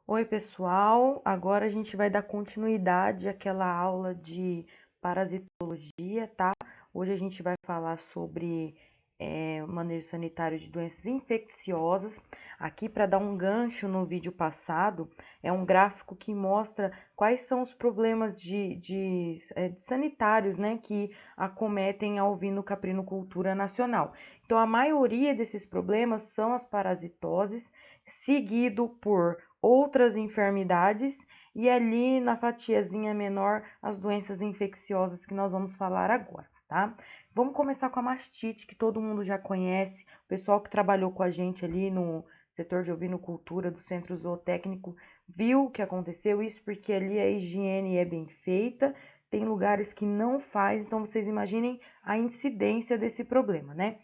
Oi, pessoal. Agora a gente vai dar continuidade àquela aula de parasitologia, tá? Hoje a gente vai falar sobre manejo sanitário de doenças infecciosas. Aqui, para dar um gancho no vídeo passado, é um gráfico que mostra quais são os problemas de sanitários, né, que acometem a ovino-caprinocultura nacional. Então, a maioria desses problemas são as parasitoses, seguido por outras enfermidades e ali na fatiazinha menor as doenças infecciosas que nós vamos falar agora, tá? Vamos começar com a mastite, que todo mundo já conhece, o pessoal que trabalhou com a gente ali no setor de ovinocultura do Centro Zootécnico viu o que aconteceu, isso porque ali a higiene é bem feita, tem lugares que não faz, então vocês imaginem a incidência desse problema, né?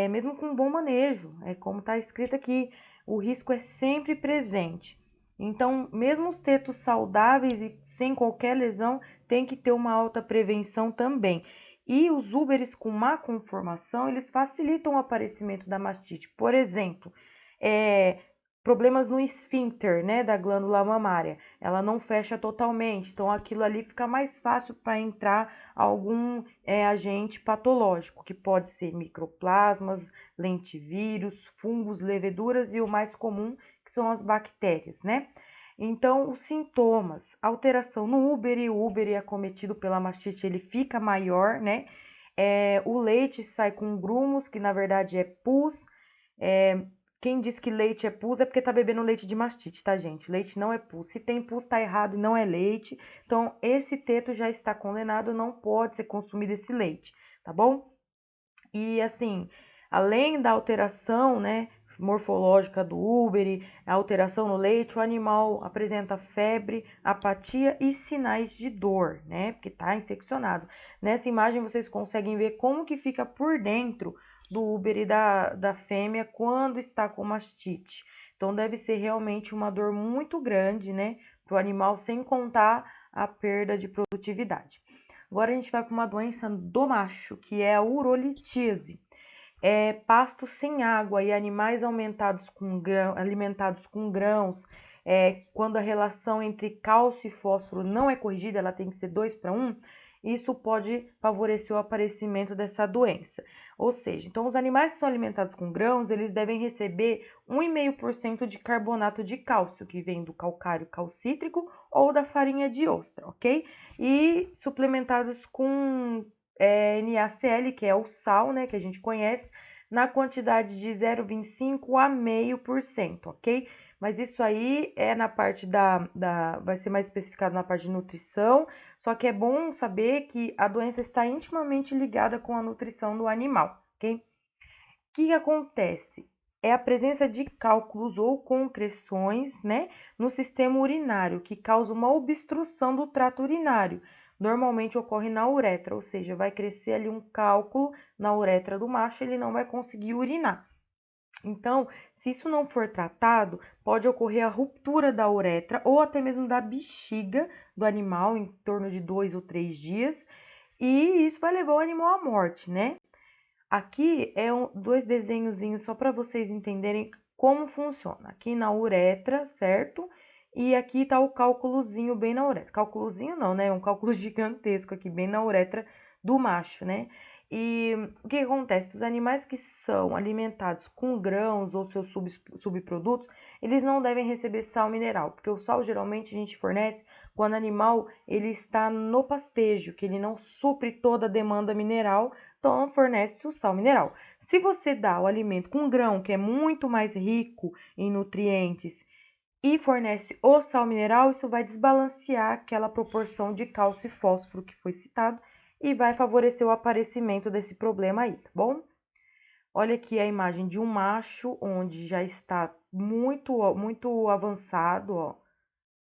Mesmo com um bom manejo, como está escrito aqui, o risco é sempre presente. Então, mesmo os tetos saudáveis e sem qualquer lesão, tem que ter uma alta prevenção também. E os úberes com má conformação, eles facilitam o aparecimento da mastite. Por exemplo, é, problemas no esfíncter, né, da glândula mamária. Ela não fecha totalmente, então aquilo ali fica mais fácil para entrar algum agente patológico, que pode ser microplasmas, lentivírus, fungos, leveduras e o mais comum, que são as bactérias, né? Então, os sintomas, alteração no úbere, o úbere acometido pela mastite, ele fica maior, né? O leite sai com grumos, que na verdade é pus. É, quem diz que leite é pus é porque tá bebendo leite de mastite, tá, gente? Leite não é pus. Se tem pus, tá errado e não é leite. Então, esse teto já está condenado, não pode ser consumido esse leite, tá bom? E assim, além da alteração, né, morfológica do úbere, a alteração no leite, o animal apresenta febre, apatia e sinais de dor, né, porque está infeccionado. Nessa imagem vocês conseguem ver como que fica por dentro do úbere da fêmea quando está com mastite. Então deve ser realmente uma dor muito grande, né, para o animal, sem contar a perda de produtividade. Agora a gente vai para uma doença do macho, que é a urolitíase. Pasto sem água e animais alimentados com grãos, quando a relação entre cálcio e fósforo não é corrigida, ela tem que ser 2 para 1, isso pode favorecer o aparecimento dessa doença. Ou seja, então os animais que são alimentados com grãos, eles devem receber 1,5% de carbonato de cálcio, que vem do calcário calcítrico ou da farinha de ostra, ok? E suplementados com NaCl, que é o sal, né, que a gente conhece, na quantidade de 0,25 a 0,5%, ok? Mas isso aí é na parte vai ser mais especificado na parte de nutrição, só que é bom saber que a doença está intimamente ligada com a nutrição do animal, ok? O que acontece? É a presença de cálculos ou concreções, né, no sistema urinário, que causa uma obstrução do trato urinário. Normalmente ocorre na uretra, ou seja, vai crescer ali um cálculo na uretra do macho, ele não vai conseguir urinar. Então, se isso não for tratado, pode ocorrer a ruptura da uretra ou até mesmo da bexiga do animal em torno de 2 ou 3 dias, e isso vai levar o animal à morte, né? Aqui dois desenhozinhos só para vocês entenderem como funciona. Aqui na uretra, certo? E aqui tá o cálculozinho bem na uretra. Cálculozinho não, né? Um cálculo gigantesco aqui, bem na uretra do macho, né? E o que acontece? Os animais que são alimentados com grãos ou seus subprodutos, eles não devem receber sal mineral, porque o sal geralmente a gente fornece quando o animal ele está no pastejo, que ele não supre toda a demanda mineral, então fornece o sal mineral. Se você dá o alimento com grão, que é muito mais rico em nutrientes, e fornece o sal mineral, isso vai desbalancear aquela proporção de cálcio e fósforo que foi citado e vai favorecer o aparecimento desse problema aí, tá bom? Olha aqui a imagem de um macho onde já está muito avançado, ó.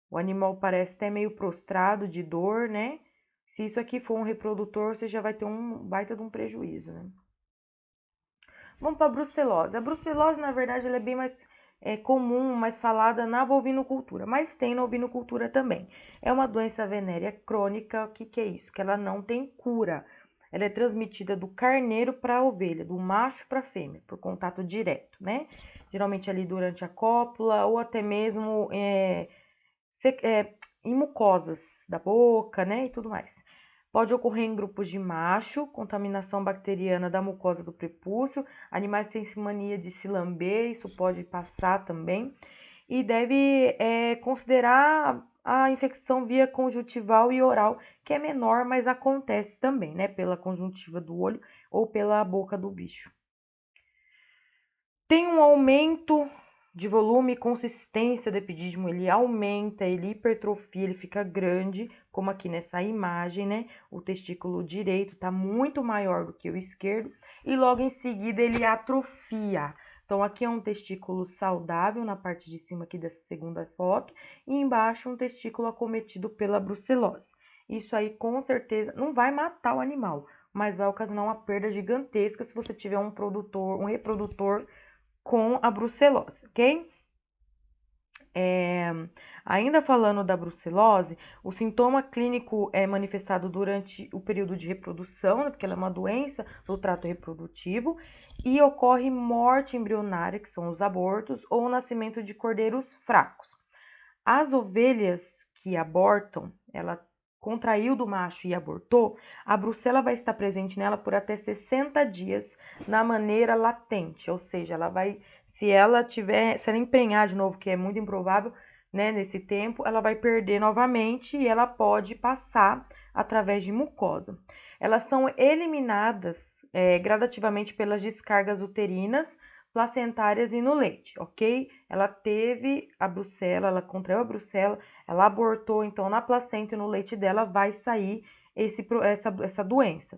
O animal parece até meio prostrado de dor, né? Se isso aqui for um reprodutor, você já vai ter um baita de um prejuízo, né? Vamos para a brucelose. A brucelose, na verdade, ela é bem mais comum, mais falada na bovinocultura, mas tem na ovinocultura também. É uma doença venérea crônica. O que é isso? Que ela não tem cura. ela é transmitida do carneiro para a ovelha, do macho para a fêmea, por contato direto, né? Geralmente ali durante a cópula ou até mesmo em mucosas da boca, né? E tudo mais. Pode ocorrer em grupos de macho, contaminação bacteriana da mucosa do prepúcio, animais têm mania de se lamber, isso pode passar também. E deve considerar a infecção via conjuntival e oral, que é menor, mas acontece também, né? Pela conjuntiva do olho ou pela boca do bicho. Tem um aumento de volume e consistência do epidídimo, ele aumenta, ele hipertrofia, ele fica grande, como aqui nessa imagem, né? O testículo direito está muito maior do que o esquerdo e logo em seguida ele atrofia. Então aqui é um testículo saudável na parte de cima aqui dessa segunda foto e embaixo um testículo acometido pela brucelose. Isso aí com certeza não vai matar o animal, mas vai ocasionar uma perda gigantesca se você tiver um reprodutor com a brucelose, ok? Ainda falando da brucelose, o sintoma clínico é manifestado durante o período de reprodução, né, porque ela é uma doença do trato reprodutivo, e ocorre morte embrionária, que são os abortos, ou o nascimento de cordeiros fracos. As ovelhas que abortam, ela contraiu do macho e abortou, a brucela vai estar presente nela por até 60 dias na maneira latente, ou seja, ela vai, se ela emprenhar de novo, que é muito improvável, né, nesse tempo, ela vai perder novamente e ela pode passar através de mucosa. Elas são eliminadas gradativamente pelas descargas uterinas, placentárias e no leite, ok? Ela teve a brucela, ela contraiu a brucela, ela abortou, então na placenta e no leite dela vai sair essa doença.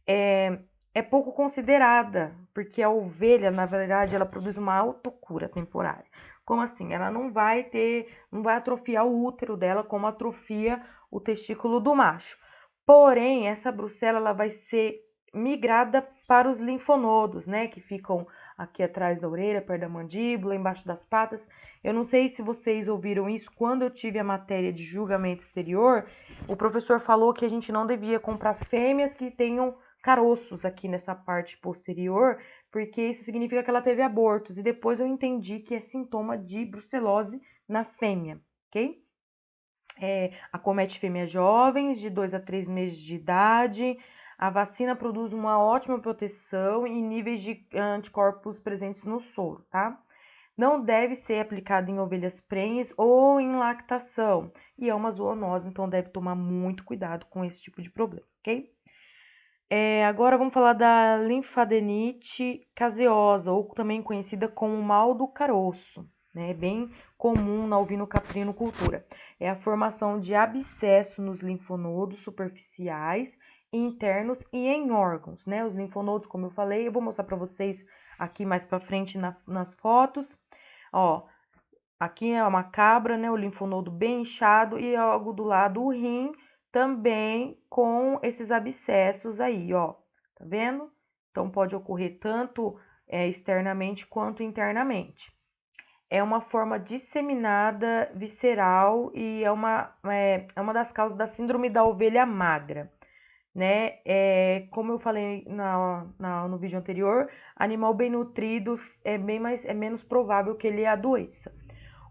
É pouco considerada, porque a ovelha, na verdade, ela produz uma autocura temporária. Como assim? Ela não vai atrofiar o útero dela como atrofia o testículo do macho. Porém, essa brucela ela vai ser migrada para os linfonodos, né, que ficam aqui atrás da orelha, perto da mandíbula, embaixo das patas. Eu não sei se vocês ouviram isso, quando eu tive a matéria de julgamento exterior, o professor falou que a gente não devia comprar fêmeas que tenham caroços aqui nessa parte posterior, porque isso significa que ela teve abortos. E depois eu entendi que é sintoma de brucelose na fêmea, ok? Acomete fêmeas jovens, de 2 a 3 meses de idade. A vacina produz uma ótima proteção e níveis de anticorpos presentes no soro, tá? Não deve ser aplicada em ovelhas prenhes ou em lactação. E é uma zoonose, então deve tomar muito cuidado com esse tipo de problema, ok? Agora vamos falar da linfadenite caseosa, ou também conhecida como mal do caroço, né? É bem comum na ovinocaprinocultura. É a formação de abscesso nos linfonodos superficiais, internos e em órgãos, né? Os linfonodos, como eu falei, eu vou mostrar para vocês aqui mais para frente nas fotos. Ó, aqui é uma cabra, né? O linfonodo bem inchado e logo do lado o rim também com esses abscessos aí, ó. Tá vendo? Então pode ocorrer tanto externamente quanto internamente. É uma forma disseminada visceral e é uma das causas da síndrome da ovelha magra, né? Como eu falei no vídeo anterior, animal bem nutrido é menos provável que ele adoeça.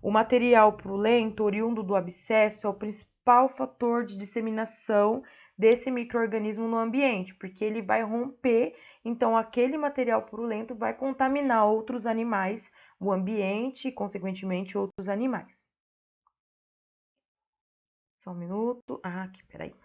O material purulento, oriundo do abscesso, é o principal fator de disseminação desse micro-organismo no ambiente, porque ele vai romper, então aquele material purulento vai contaminar outros animais, o ambiente e, consequentemente, outros animais. Só um minuto. Aqui, peraí.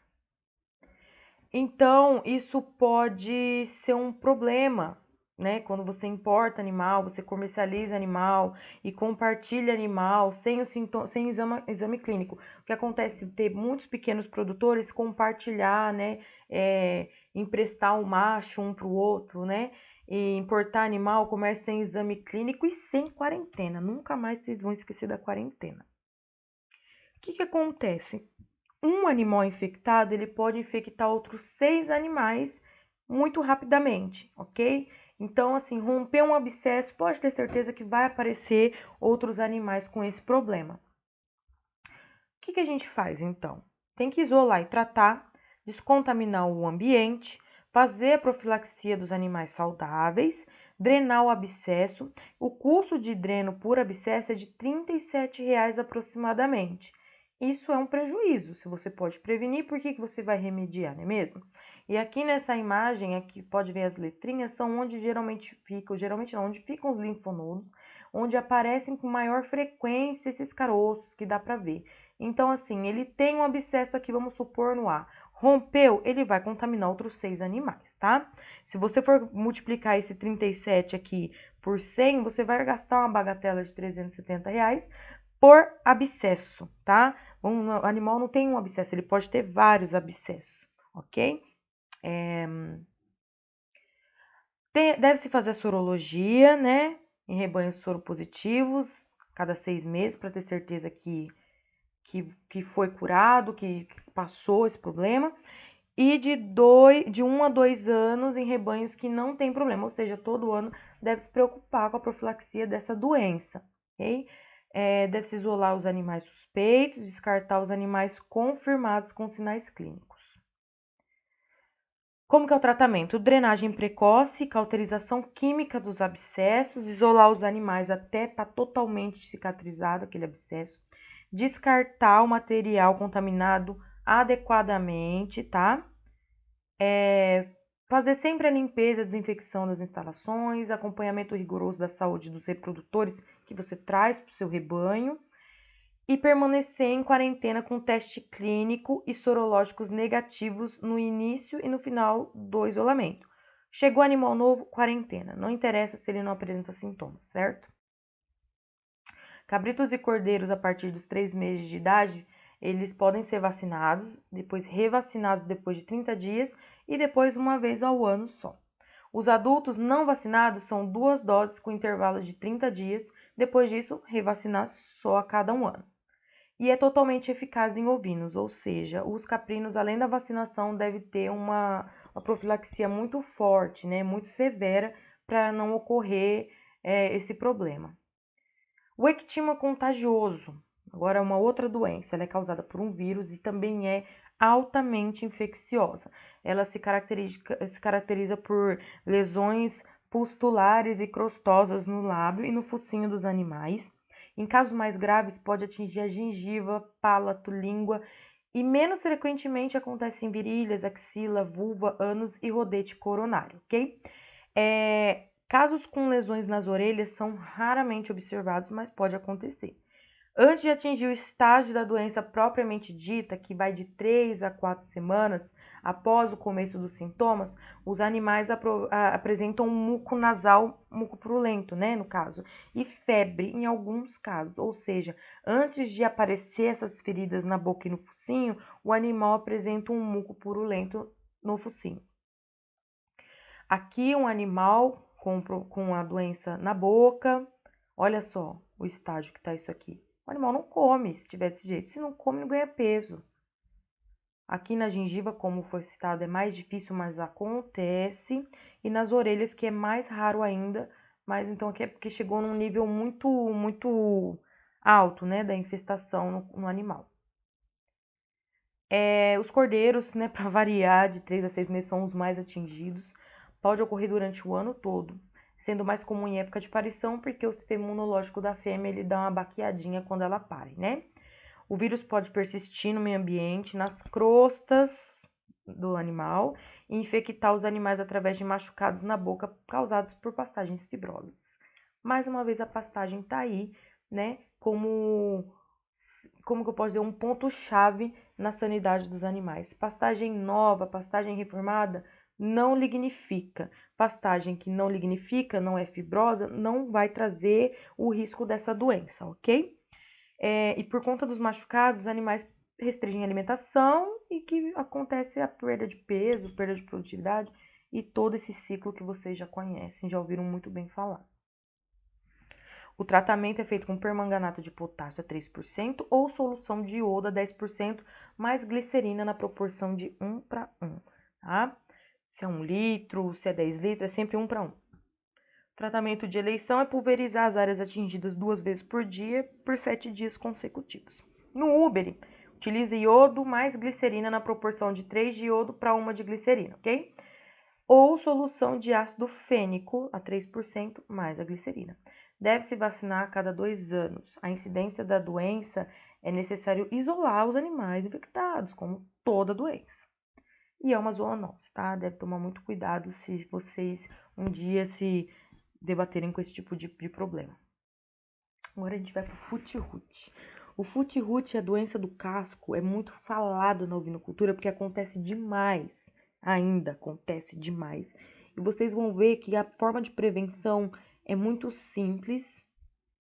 Então, isso pode ser um problema, né? Quando você importa animal, você comercializa animal e compartilha animal sem exame clínico. O que acontece é ter muitos pequenos produtores compartilhar, né? Emprestar um macho um para o outro, né? E importar animal, comércio sem exame clínico e sem quarentena. Nunca mais vocês vão esquecer da quarentena. O que acontece? Um animal infectado, ele pode infectar outros 6 animais muito rapidamente, ok? Então, assim, romper um abscesso, pode ter certeza que vai aparecer outros animais com esse problema. O que a gente faz, então? Tem que isolar e tratar, descontaminar o ambiente, fazer a profilaxia dos animais saudáveis, drenar o abscesso. O custo de dreno por abscesso é de R$ 37,00 aproximadamente. Isso é um prejuízo. Se você pode prevenir, por que você vai remediar, não é mesmo? E aqui nessa imagem, aqui pode ver as letrinhas, são onde onde ficam os linfonodos, onde aparecem com maior frequência esses caroços que dá para ver. Então, assim, ele tem um abscesso aqui, vamos supor, no A. Rompeu, ele vai contaminar outros 6 animais, tá? Se você for multiplicar esse 37 aqui por 100, você vai gastar uma bagatela de R$ 370,00 por abscesso, tá? O animal não tem um abscesso, ele pode ter vários abscessos, ok? Deve-se fazer a sorologia, né? Em rebanhos soropositivos, cada 6 meses, para ter certeza que foi curado, que passou esse problema. E de 1 a 2 anos em rebanhos que não tem problema, ou seja, todo ano deve se preocupar com a profilaxia dessa doença, ok? Deve-se isolar os animais suspeitos, descartar os animais confirmados com sinais clínicos. Como que é o tratamento? Drenagem precoce, cauterização química dos abscessos, isolar os animais até estar totalmente cicatrizado aquele abscesso, descartar o material contaminado adequadamente, tá? Fazer sempre a limpeza e desinfecção das instalações, acompanhamento rigoroso da saúde dos reprodutores que você traz para o seu rebanho e permanecer em quarentena com teste clínico e sorológicos negativos no início e no final do isolamento. Chegou animal novo, quarentena. Não interessa se ele não apresenta sintomas, certo? Cabritos e cordeiros a partir dos 3 meses de idade, eles podem ser vacinados, depois revacinados depois de 30 dias e depois uma vez ao ano só. Os adultos não vacinados são 2 doses com intervalo de 30 dias, depois disso revacinar só a cada 1 ano. E é totalmente eficaz em ovinos, ou seja, os caprinos, além da vacinação, devem ter uma profilaxia muito forte, né, muito severa, para não ocorrer esse problema. O ectema contagioso, agora é uma outra doença, ela é causada por um vírus e também é altamente infecciosa. Ela se caracteriza por lesões pustulares e crostosas no lábio e no focinho dos animais. Em casos mais graves, pode atingir a gengiva, palato, língua e menos frequentemente acontece em virilhas, axila, vulva, ânus e rodete coronário, ok? Casos com lesões nas orelhas são raramente observados, mas pode acontecer. Antes de atingir o estágio da doença propriamente dita, que vai de 3 a 4 semanas após o começo dos sintomas, os animais apresentam um muco nasal, muco purulento, né, no caso, e febre em alguns casos. Ou seja, antes de aparecer essas feridas na boca e no focinho, o animal apresenta um muco purulento no focinho. Aqui um animal com a doença na boca. Olha só o estágio que está isso aqui. O animal não come se tiver desse jeito. Se não come, não ganha peso. Aqui na gengiva, como foi citado, é mais difícil, mas acontece. E nas orelhas, que é mais raro ainda, mas então aqui é porque chegou num nível muito alto, né, da infestação no animal. Os cordeiros, né, para variar, de 3 a 6 meses são os mais atingidos. Pode ocorrer durante o ano todo, sendo mais comum em época de parição, porque o sistema imunológico da fêmea ele dá uma baqueadinha quando ela pare, né? O vírus pode persistir no meio ambiente, nas crostas do animal e infectar os animais através de machucados na boca causados por pastagens fibrosas. Mais uma vez a pastagem tá aí, né, como que eu posso dizer, um ponto-chave na sanidade dos animais. Pastagem nova, pastagem reformada, não lignifica. Pastagem que não lignifica, não é fibrosa, não vai trazer o risco dessa doença, ok? E por conta dos machucados, os animais restringem a alimentação e que acontece a perda de peso, perda de produtividade e todo esse ciclo que vocês já conhecem, já ouviram muito bem falar. O tratamento é feito com permanganato de potássio a 3% ou solução de iodo a 10%, mais glicerina na proporção de 1:1, tá? Se é 1 litro, se é 10 litros, é sempre 1:1. O tratamento de eleição é pulverizar as áreas atingidas 2 vezes por dia por 7 dias consecutivos. No Uber, utilize iodo mais glicerina na proporção de 3 de iodo para 1 de glicerina, ok? ou solução de ácido fênico a 3% mais a glicerina. Deve-se vacinar a cada 2 anos. A incidência da doença é necessário isolar os animais infectados, como toda doença. E é uma zoonose, tá? Deve tomar muito cuidado se vocês um dia se debaterem com esse tipo de problema. Agora a gente vai para o footy-rot. O footy-rot, a doença do casco, é muito falado na ovinocultura porque acontece demais. Ainda acontece demais. E vocês vão ver que a forma de prevenção é muito simples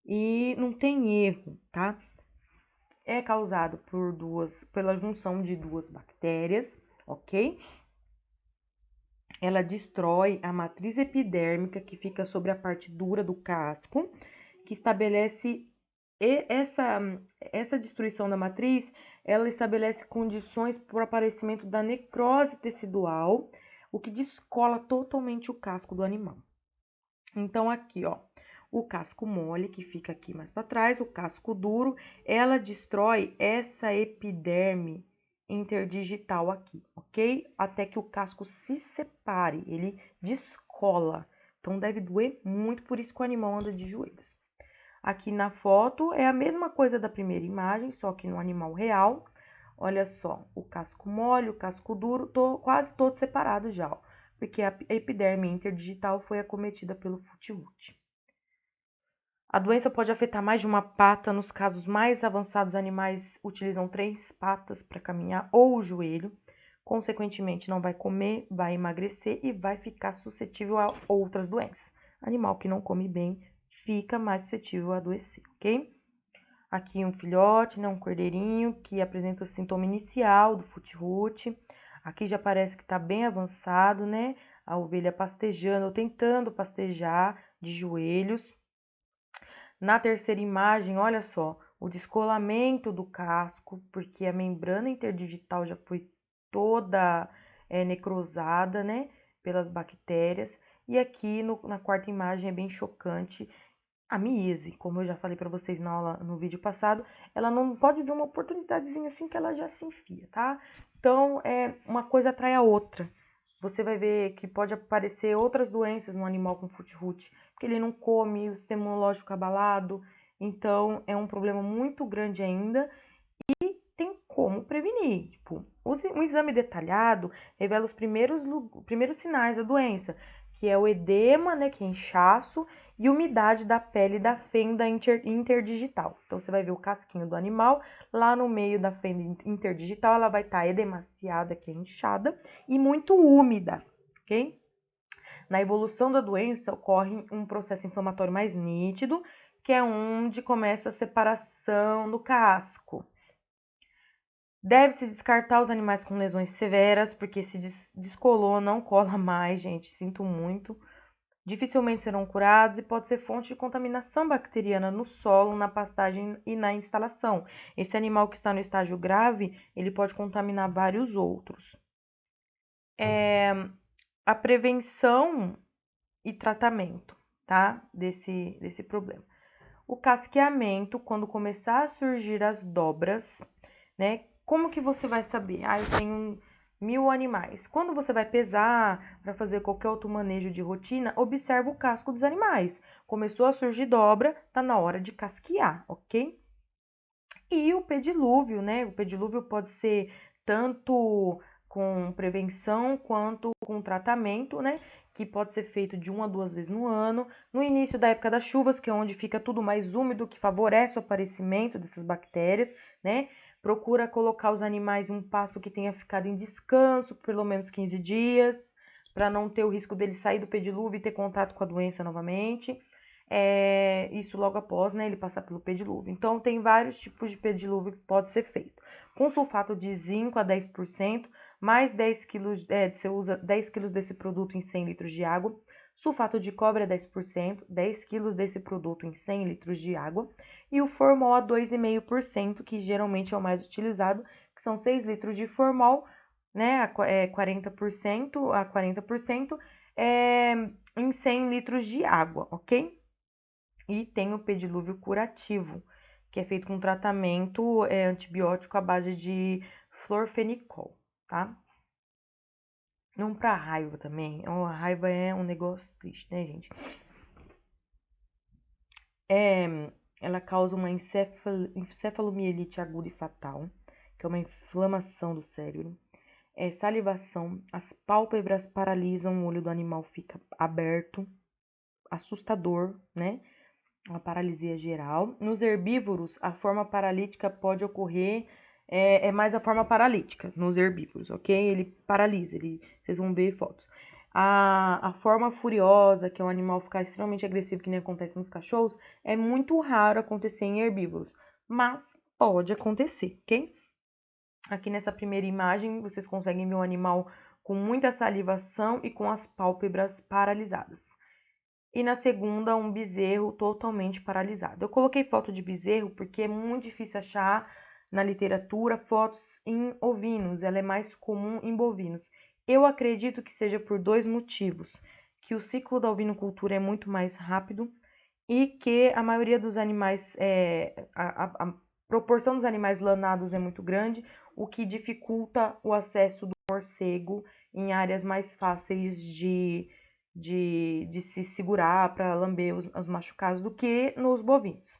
e não tem erro, tá? É causado pela junção de duas bactérias, ok? Ela destrói a matriz epidérmica que fica sobre a parte dura do casco, que estabelece essa destruição da matriz, ela estabelece condições para o aparecimento da necrose tecidual, o que descola totalmente o casco do animal. Então aqui, ó, o casco mole, que fica aqui mais para trás, o casco duro, ela destrói essa epiderme interdigital aqui, ok? Até que o casco se separe, ele descola. Então deve doer muito, por isso que o animal anda de joelhos. Aqui na foto é a mesma coisa da primeira imagem, só que no animal real. Olha só, o casco mole, o casco duro, quase todos separados já, ó, porque a epiderme interdigital foi acometida pelo footy-rot. A doença pode afetar mais de uma pata. Nos casos mais avançados, animais utilizam 3 patas para caminhar ou o joelho. Consequentemente, não vai comer, vai emagrecer e vai ficar suscetível a outras doenças. Animal que não come bem fica mais suscetível a adoecer, ok? Aqui um filhote, né, um cordeirinho que apresenta o sintoma inicial do footy-rot. Aqui já parece que está bem avançado, né? A ovelha pastejando ou tentando pastejar de joelhos. Na terceira imagem, olha só, o descolamento do casco, porque a membrana interdigital já foi toda necrosada, né, pelas bactérias. E aqui na quarta imagem é bem chocante. A miese, como eu já falei para vocês na aula, no vídeo passado, ela não pode ver uma oportunidadezinha assim que ela já se enfia, tá? Então, uma coisa atrai a outra. Você vai ver que pode aparecer outras doenças no animal com footy-rot, porque ele não come, o sistema imunológico abalado. Então, é um problema muito grande ainda e tem como prevenir. Tipo, um exame detalhado revela os primeiros sinais da doença, que é o edema, né, que é inchaço, e umidade da pele da fenda interdigital. Então, você vai ver o casquinho do animal, lá no meio da fenda interdigital, ela vai estar edemaciada, que é inchada, e muito úmida, ok? Na evolução da doença, ocorre um processo inflamatório mais nítido, que é onde começa a separação do casco. Deve-se descartar os animais com lesões severas, porque se descolou, não cola mais, gente, sinto muito. Dificilmente serão curados e pode ser fonte de contaminação bacteriana no solo, na pastagem e na instalação. Esse animal que está no estágio grave, ele pode contaminar vários outros. A prevenção e tratamento, tá? Desse problema. O casqueamento, quando começar a surgir as dobras, né? Como que você vai saber? Ah, eu tenho 1000 animais. Quando você vai pesar para fazer qualquer outro manejo de rotina, observa o casco dos animais. Começou a surgir dobra, tá na hora de casquear, ok? E o pedilúvio, né? O pedilúvio pode ser tanto com prevenção quanto com tratamento, né? Que pode ser feito de 1 a 2 vezes no ano. No início da época das chuvas, que é onde fica tudo mais úmido, que favorece o aparecimento dessas bactérias, né? Procura colocar os animais em um pasto que tenha ficado em descanso por pelo menos 15 dias, para não ter o risco dele sair do pedilúvio e ter contato com a doença novamente. Isso logo após, né, ele passar pelo pedilúvio. Então, tem vários tipos de pedilúvio que pode ser feito. Com sulfato de zinco a 10%, mais 10 quilos, você usa 10 quilos desse produto em 100 litros de água. Sulfato de cobre a 10%, 10 quilos desse produto em 100 litros de água. E o formol a 2,5%, que geralmente é o mais utilizado, que são 6 litros de formol, né, a 40%, em 100 litros de água, ok? E tem o pedilúvio curativo, que é feito com tratamento antibiótico à base de florfenicol, tá? Vamos pra raiva também. A raiva é um negócio triste, né, gente? Ela causa uma encefalomielite aguda e fatal, que é uma inflamação do cérebro. Salivação, as pálpebras paralisam, o olho do animal fica aberto, assustador, né? Uma paralisia geral. Nos herbívoros, a forma paralítica pode ocorrer, é mais a forma paralítica nos herbívoros, ok? Ele paralisa, vocês vão ver fotos. A forma furiosa, que é um animal ficar extremamente agressivo, que nem acontece nos cachorros, é muito raro acontecer em herbívoros, mas pode acontecer, ok? Aqui nessa primeira imagem, vocês conseguem ver um animal com muita salivação e com as pálpebras paralisadas. E na segunda, um bezerro totalmente paralisado. Eu coloquei foto de bezerro porque é muito difícil achar na literatura fotos em ovinos, ela é mais comum em bovinos. Eu acredito que seja por dois motivos, que o ciclo da ovinocultura é muito mais rápido e que a maioria dos animais, a proporção dos animais lanados é muito grande, o que dificulta o acesso do morcego em áreas mais fáceis de se segurar para lamber os machucados do que nos bovinos.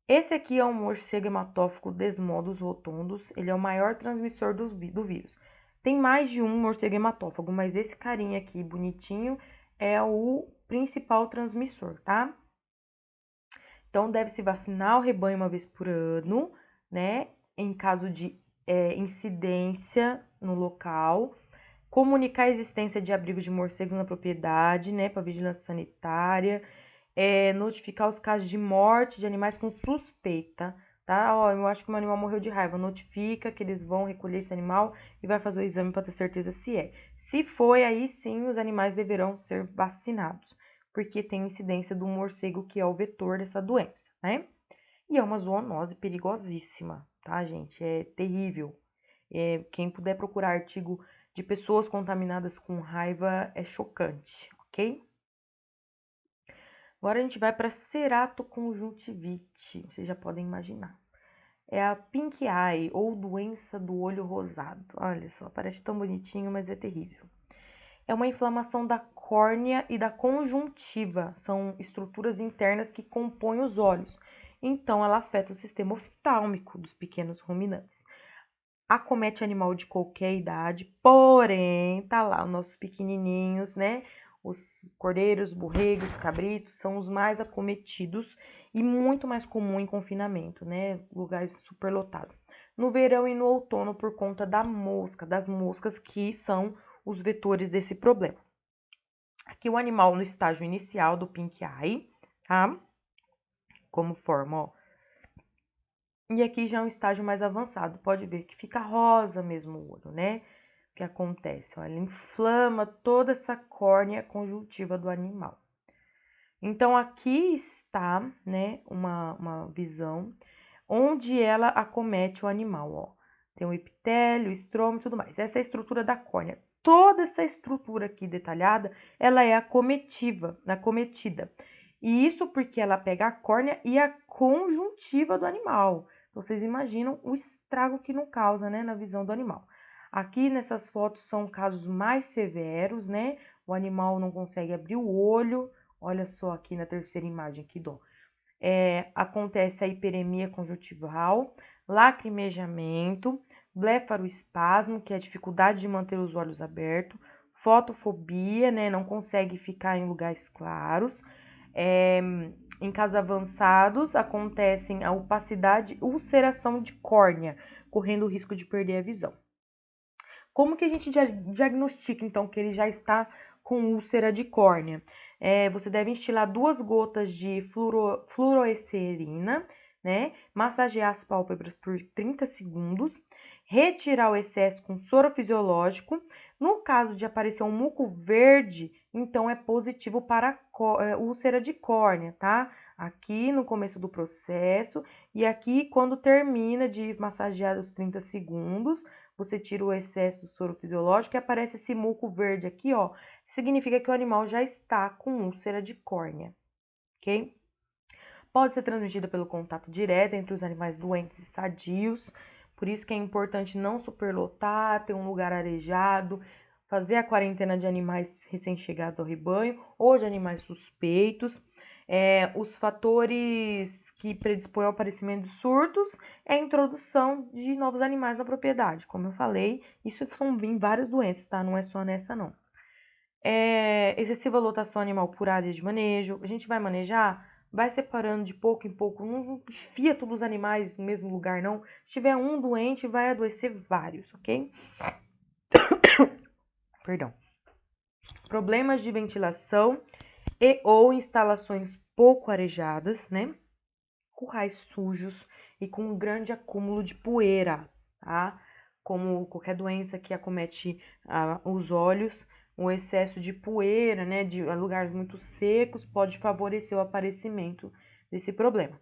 Esse aqui é um morcego hematófago Desmodus rotundus, ele é o maior transmissor do vírus. Tem mais de um morcego hematófago, mas esse carinha aqui, bonitinho, é o principal transmissor, tá? Então, deve-se vacinar o rebanho uma vez por ano, né? Em caso de incidência no local. Comunicar a existência de abrigos de morcego na propriedade, né? Para vigilância sanitária. Notificar os casos de morte de animais com suspeita, tá? Ó, eu acho que o meu animal morreu de raiva. Notifica que eles vão recolher esse animal e vai fazer o exame para ter certeza se é. Se foi, aí sim os animais deverão ser vacinados, porque tem incidência do morcego que é o vetor dessa doença, né? E é uma zoonose perigosíssima, tá, gente? É terrível. Quem puder procurar artigo de pessoas contaminadas com raiva é chocante, ok? Agora a gente vai para ceratoconjuntivite, vocês já podem imaginar. É a pink eye, ou doença do olho rosado. Olha só, parece tão bonitinho, mas é terrível. É uma inflamação da córnea e da conjuntiva, são estruturas internas que compõem os olhos. Então, ela afeta o sistema oftálmico dos pequenos ruminantes. Acomete animal de qualquer idade, porém, tá lá os nossos pequenininhos, né? Os cordeiros, borregos, cabritos são os mais acometidos e muito mais comum em confinamento, né? Lugares superlotados. No verão e no outono por conta das moscas que são os vetores desse problema. Aqui o animal no estágio inicial do pink eye, tá? Como forma, ó. E aqui já é um estágio mais avançado, pode ver que fica rosa mesmo o olho, né? O que acontece? Ó, ele inflama toda essa córnea conjuntiva do animal. Então, aqui está, né, uma visão onde ela acomete o animal, ó. Tem o epitélio, o estroma e tudo mais. Essa é a estrutura da córnea. Toda essa estrutura aqui detalhada, ela é acometida. E isso porque ela pega a córnea e a conjuntiva do animal. Então, vocês imaginam o estrago que não causa, né, na visão do animal. Aqui nessas fotos são casos mais severos, né? O animal não consegue abrir o olho. Olha só aqui na terceira imagem, que dó. Acontece a hiperemia conjuntival, lacrimejamento, blefaroespasmo, que é a dificuldade de manter os olhos abertos, fotofobia, né, não consegue ficar em lugares claros. Em casos avançados, acontecem a opacidade, ulceração de córnea, correndo o risco de perder a visão. Como que a gente diagnostica, então, que ele já está com úlcera de córnea? Você deve instilar 2 gotas de fluorescerina, né? Massagear as pálpebras por 30 segundos, retirar o excesso com soro fisiológico. No caso de aparecer um muco verde, então é positivo para úlcera de córnea, tá? Aqui no começo do processo e aqui quando termina de massagear os 30 segundos, você tira o excesso do soro fisiológico e aparece esse muco verde aqui, ó. Significa que o animal já está com úlcera de córnea, ok? Pode ser transmitida pelo contato direto entre os animais doentes e sadios, por isso que é importante não superlotar, ter um lugar arejado. fazer a quarentena de animais recém-chegados ao rebanho ou de animais suspeitos. Os fatores que predispõem ao aparecimento de surtos é a introdução de novos animais na propriedade. Como eu falei, isso são em várias doenças, tá? Não é só nessa, não. Excessiva lotação animal por área de manejo. A gente vai manejar, vai separando de pouco em pouco. Não enfia todos os animais no mesmo lugar, não. Se tiver um doente, vai adoecer vários, ok? Perdão. Problemas de ventilação e ou instalações pouco arejadas, né? Currais sujos e com um grande acúmulo de poeira, tá? Como qualquer doença que acomete os olhos, o excesso de poeira, né, de lugares muito secos, pode favorecer o aparecimento desse problema.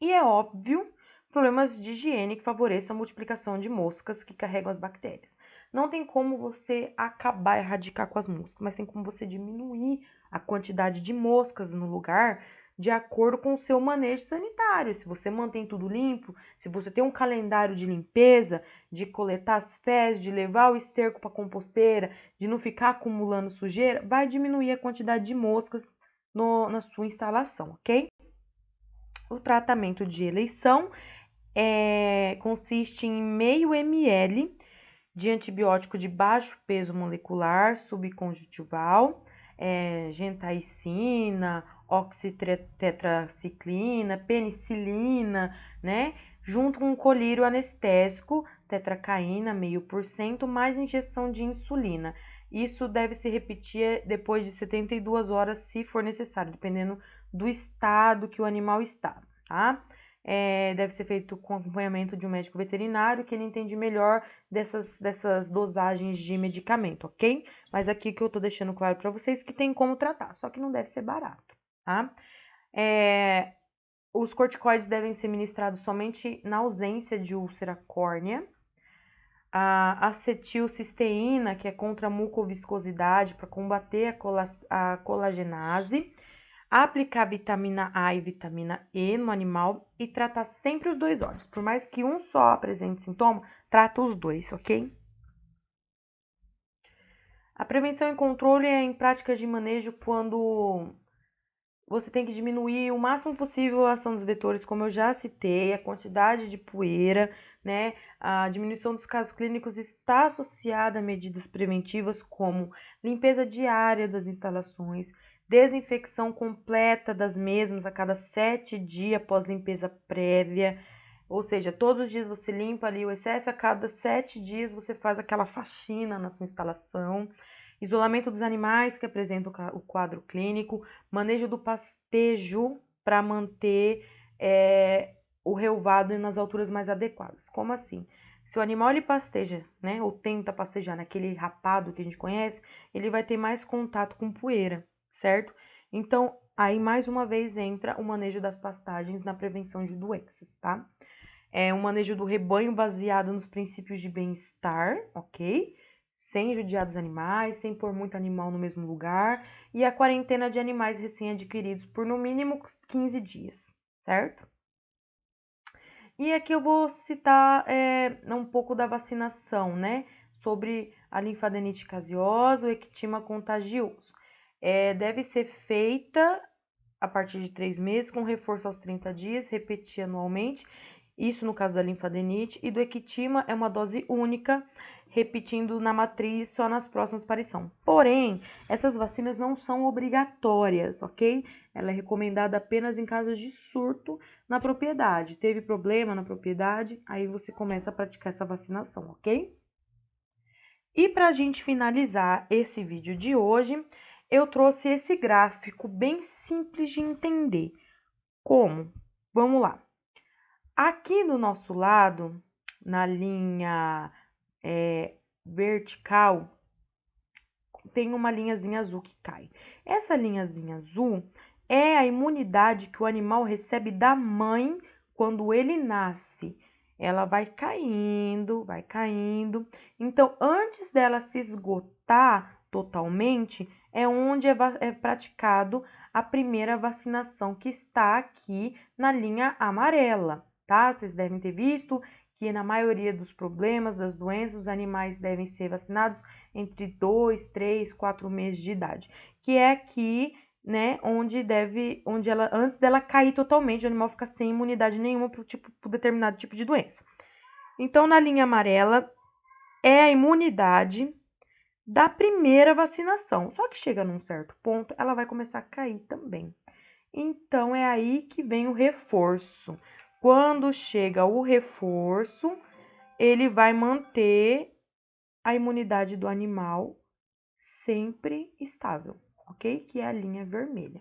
E é óbvio, problemas de higiene que favoreçam a multiplicação de moscas que carregam as bactérias. Não tem como você acabar, erradicar com as moscas, mas tem como você diminuir a quantidade de moscas no lugar de acordo com o seu manejo sanitário. Se você mantém tudo limpo, se você tem um calendário de limpeza, de coletar as fezes, de levar o esterco para a composteira, de não ficar acumulando sujeira, vai diminuir a quantidade de moscas na sua instalação, ok? O tratamento de eleição consiste em meio ml de antibiótico de baixo peso molecular subconjuntival, gentaicina, oxitetraciclina, penicilina, né? Junto com um colírio anestésico, tetracaína, 0,5%, mais injeção de insulina. Isso deve se repetir depois de 72 horas, se for necessário, dependendo do estado que o animal está, tá? Deve ser feito com acompanhamento de um médico veterinário, que ele entende melhor dessas dosagens de medicamento, ok? Mas aqui que eu tô deixando claro para vocês que tem como tratar, só que não deve ser barato, tá? Os corticoides devem ser ministrados somente na ausência de úlcera córnea. A acetilcisteína, que é contra a mucoviscosidade, para combater a colagenase. Aplicar vitamina A e vitamina E no animal e tratar sempre os dois órgãos. Por mais que um só apresente sintoma, trata os dois, ok? A prevenção e controle é em práticas de manejo quando você tem que diminuir o máximo possível a ação dos vetores, como eu já citei, a quantidade de poeira, né? A diminuição dos casos clínicos está associada a medidas preventivas como limpeza diária das instalações, desinfecção completa das mesmas a cada 7 dias após limpeza prévia, ou seja, todos os dias você limpa ali o excesso, a cada 7 dias você faz aquela faxina na sua instalação. Isolamento dos animais que apresentam o quadro clínico, manejo do pastejo para manter o relvado nas alturas mais adequadas. Como assim? Se o animal ele pasteja, né, ou tenta pastejar naquele rapado que a gente conhece, ele vai ter mais contato com poeira, certo? Então, aí mais uma vez entra o manejo das pastagens na prevenção de doenças, tá? É um manejo do rebanho baseado nos princípios de bem-estar, ok? Sem judiar dos animais, sem pôr muito animal no mesmo lugar, e a quarentena de animais recém-adquiridos por no mínimo 15 dias, certo? E aqui eu vou citar um pouco da vacinação, né? Sobre a linfadenite caseosa, o ectima contagioso. Deve ser feita a partir de 3 meses, com reforço aos 30 dias, repetir anualmente. Isso no caso da linfadenite. E do ectima é uma dose única, repetindo na matriz só nas próximas aparições. Porém, essas vacinas não são obrigatórias, ok? Ela é recomendada apenas em casos de surto na propriedade. Teve problema na propriedade, aí você começa a praticar essa vacinação, ok? E para a gente finalizar esse vídeo de hoje, eu trouxe esse gráfico bem simples de entender. Como? Vamos lá. Aqui do nosso lado, na linha vertical, tem uma linhazinha azul que cai. Essa linhazinha azul é a imunidade que o animal recebe da mãe quando ele nasce. Ela vai caindo, vai caindo. Então, antes dela se esgotar totalmente, é onde é praticado a primeira vacinação, que está aqui na linha amarela, tá? Vocês devem ter visto que na maioria dos problemas, das doenças, os animais devem ser vacinados entre 2, 3, 4 meses de idade, que é aqui, né, onde ela, antes dela cair totalmente, o animal fica sem imunidade nenhuma por determinado tipo de doença. Então, na linha amarela, é a imunidade da primeira vacinação. Só que chega num certo ponto, ela vai começar a cair também. Então, é aí que vem o reforço. Quando chega o reforço, ele vai manter a imunidade do animal sempre estável, ok? Que é a linha vermelha.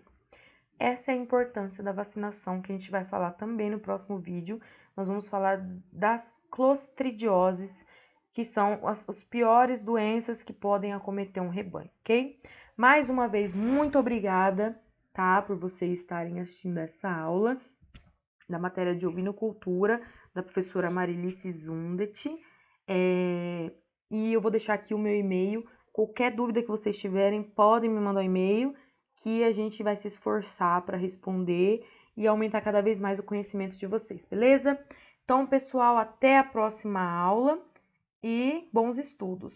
Essa é a importância da vacinação, que a gente vai falar também no próximo vídeo. Nós vamos falar das clostridioses, que são as piores doenças que podem acometer um rebanho, ok? Mais uma vez, muito obrigada, tá, por vocês estarem assistindo essa aula da matéria de ovinocultura, da professora Marilice Zundet. E eu vou deixar aqui o meu e-mail. Qualquer dúvida que vocês tiverem, podem me mandar um e-mail, que a gente vai se esforçar para responder e aumentar cada vez mais o conhecimento de vocês, beleza? Então, pessoal, até a próxima aula e bons estudos!